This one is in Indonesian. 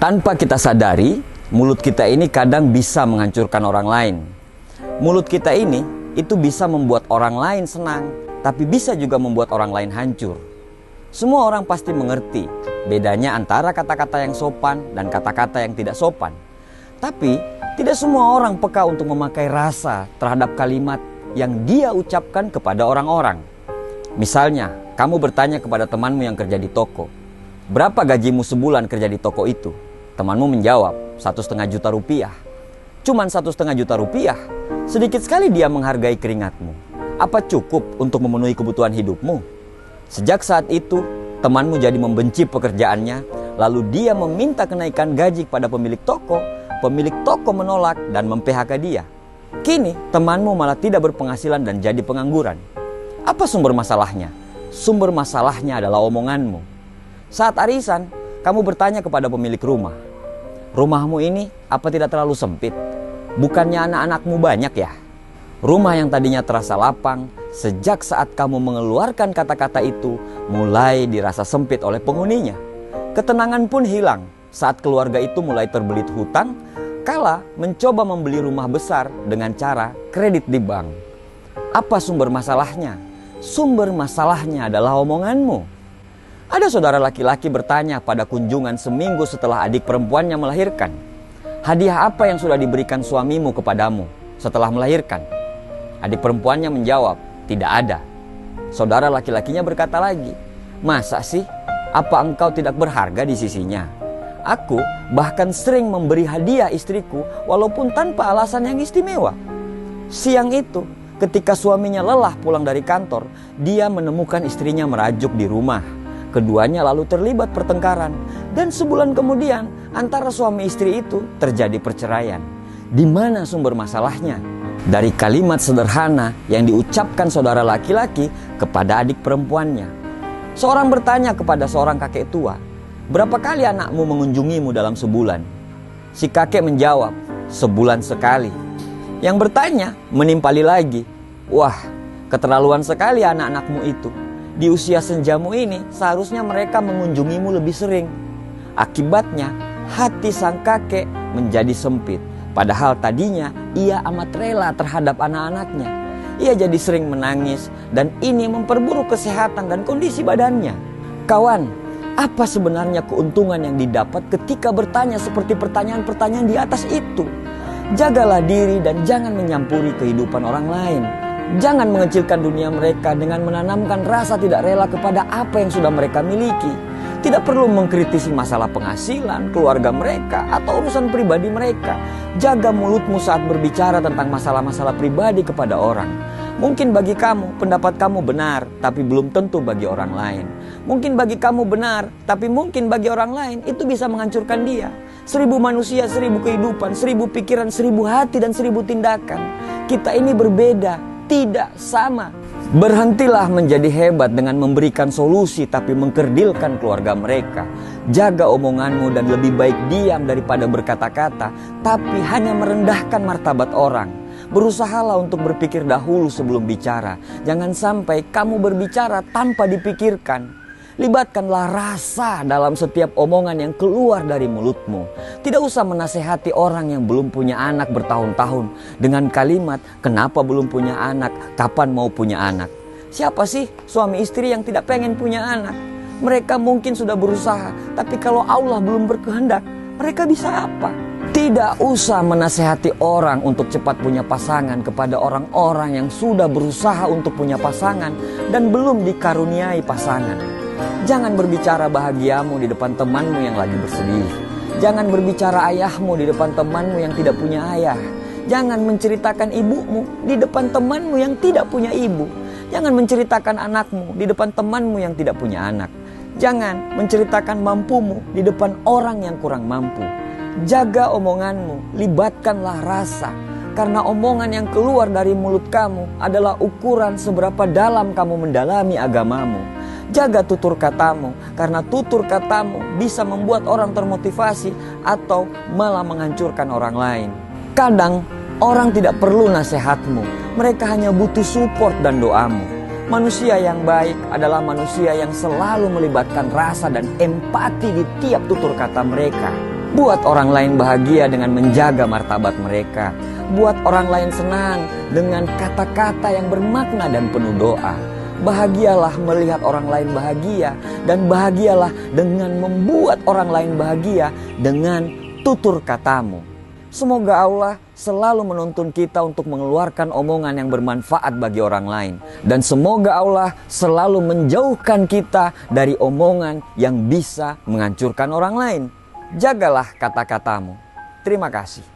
Tanpa kita sadari, mulut kita ini kadang bisa menghancurkan orang lain. Mulut kita ini itu bisa membuat orang lain senang, tapi bisa juga membuat orang lain hancur. Semua orang pasti mengerti bedanya antara kata-kata yang sopan dan kata-kata yang tidak sopan. Tapi tidak semua orang peka untuk memakai rasa terhadap kalimat yang dia ucapkan kepada orang-orang. Misalnya, kamu bertanya kepada temanmu yang kerja di toko, "Berapa gajimu sebulan kerja di toko itu?" Temanmu menjawab, "1,5 juta rupiah." Cuman 1,5 juta rupiah? Sedikit sekali dia menghargai keringatmu. Apa cukup untuk memenuhi kebutuhan hidupmu? Sejak saat itu, temanmu jadi membenci pekerjaannya, lalu dia meminta kenaikan gaji kepada pemilik toko menolak dan mem-PHK dia. Kini, temanmu malah tidak berpenghasilan dan jadi pengangguran. Apa sumber masalahnya? Sumber masalahnya adalah omonganmu. Saat arisan, kamu bertanya kepada pemilik rumah, "Rumahmu ini apa tidak terlalu sempit? Bukannya anak-anakmu banyak ya?" Rumah yang tadinya terasa lapang, sejak saat kamu mengeluarkan kata-kata itu, mulai dirasa sempit oleh penghuninya. Ketenangan pun hilang saat keluarga itu mulai terbelit hutang, kala mencoba membeli rumah besar dengan cara kredit di bank. Apa sumber masalahnya? Sumber masalahnya adalah omonganmu. Ada saudara laki-laki bertanya pada kunjungan seminggu setelah adik perempuannya melahirkan, "Hadiah apa yang sudah diberikan suamimu kepadamu setelah melahirkan?" Adik perempuannya menjawab, "Tidak ada." Saudara laki-lakinya berkata lagi, "Masa sih? Apa engkau tidak berharga di sisinya? Aku bahkan sering memberi hadiah istriku walaupun tanpa alasan yang istimewa." Siang itu, ketika suaminya lelah pulang dari kantor, dia menemukan istrinya merajuk di rumah. Keduanya lalu terlibat pertengkaran, dan sebulan kemudian antara suami istri itu terjadi perceraian. Di mana sumber masalahnya? Dari kalimat sederhana yang diucapkan saudara laki-laki kepada adik perempuannya. Seorang bertanya kepada seorang kakek tua, "Berapa kali anakmu mengunjungimu dalam sebulan?" Si kakek menjawab, "Sebulan sekali." Yang bertanya menimpali lagi, "Wah, keterlaluan sekali anak-anakmu itu. Di usia senjamu ini seharusnya mereka mengunjungimu lebih sering." Akibatnya hati sang kakek menjadi sempit. Padahal tadinya ia amat rela terhadap anak-anaknya. Ia jadi sering menangis dan ini memperburuk kesehatan dan kondisi badannya. Kawan, apa sebenarnya keuntungan yang didapat ketika bertanya seperti pertanyaan-pertanyaan di atas itu? Jagalah diri dan jangan menyampuri kehidupan orang lain. Jangan mengecilkan dunia mereka dengan menanamkan rasa tidak rela kepada apa yang sudah mereka miliki. Tidak perlu mengkritisi masalah penghasilan, keluarga mereka, atau urusan pribadi mereka. Jaga mulutmu saat berbicara tentang masalah-masalah pribadi kepada orang. Mungkin bagi kamu, pendapat kamu benar, tapi belum tentu bagi orang lain. Mungkin bagi kamu benar, tapi mungkin bagi orang lain itu bisa menghancurkan dia. 1.000 manusia, 1.000 kehidupan, 1.000 pikiran, 1.000 hati, dan 1.000 tindakan. Kita ini berbeda, tidak sama. Berhentilah menjadi hebat dengan memberikan solusi tapi mengkerdilkan keluarga mereka. Jaga omonganmu dan lebih baik diam daripada berkata-kata tapi hanya merendahkan martabat orang. Berusahalah untuk berpikir dahulu sebelum bicara. Jangan sampai kamu berbicara tanpa dipikirkan. Libatkanlah rasa dalam setiap omongan yang keluar dari mulutmu. Tidak usah menasehati orang yang belum punya anak bertahun-tahun dengan kalimat, "Kenapa belum punya anak? Kapan mau punya anak?" Siapa sih suami istri yang tidak pengen punya anak? Mereka mungkin sudah berusaha, tapi kalau Allah belum berkehendak, mereka bisa apa? Tidak usah menasehati orang untuk cepat punya pasangan kepada orang-orang yang sudah berusaha untuk punya pasangan dan belum dikaruniai pasangan. Jangan berbicara bahagiamu di depan temanmu yang lagi bersedih. Jangan berbicara ayahmu di depan temanmu yang tidak punya ayah. Jangan menceritakan ibumu di depan temanmu yang tidak punya ibu. Jangan menceritakan anakmu di depan temanmu yang tidak punya anak. Jangan menceritakan mampumu di depan orang yang kurang mampu. Jaga omonganmu, libatkanlah rasa. Karena omongan yang keluar dari mulut kamu adalah ukuran seberapa dalam kamu mendalami agamamu. Jaga tutur katamu, karena tutur katamu bisa membuat orang termotivasi atau malah menghancurkan orang lain. Kadang orang tidak perlu nasihatmu, mereka hanya butuh support dan doamu. Manusia yang baik adalah manusia yang selalu melibatkan rasa dan empati di tiap tutur kata mereka. Buat orang lain bahagia dengan menjaga martabat mereka. Buat orang lain senang dengan kata-kata yang bermakna dan penuh doa. Bahagialah melihat orang lain bahagia, dan bahagialah dengan membuat orang lain bahagia dengan tutur katamu. Semoga Allah selalu menuntun kita untuk mengeluarkan omongan yang bermanfaat bagi orang lain. Dan semoga Allah selalu menjauhkan kita dari omongan yang bisa menghancurkan orang lain. Jagalah kata-katamu. Terima kasih.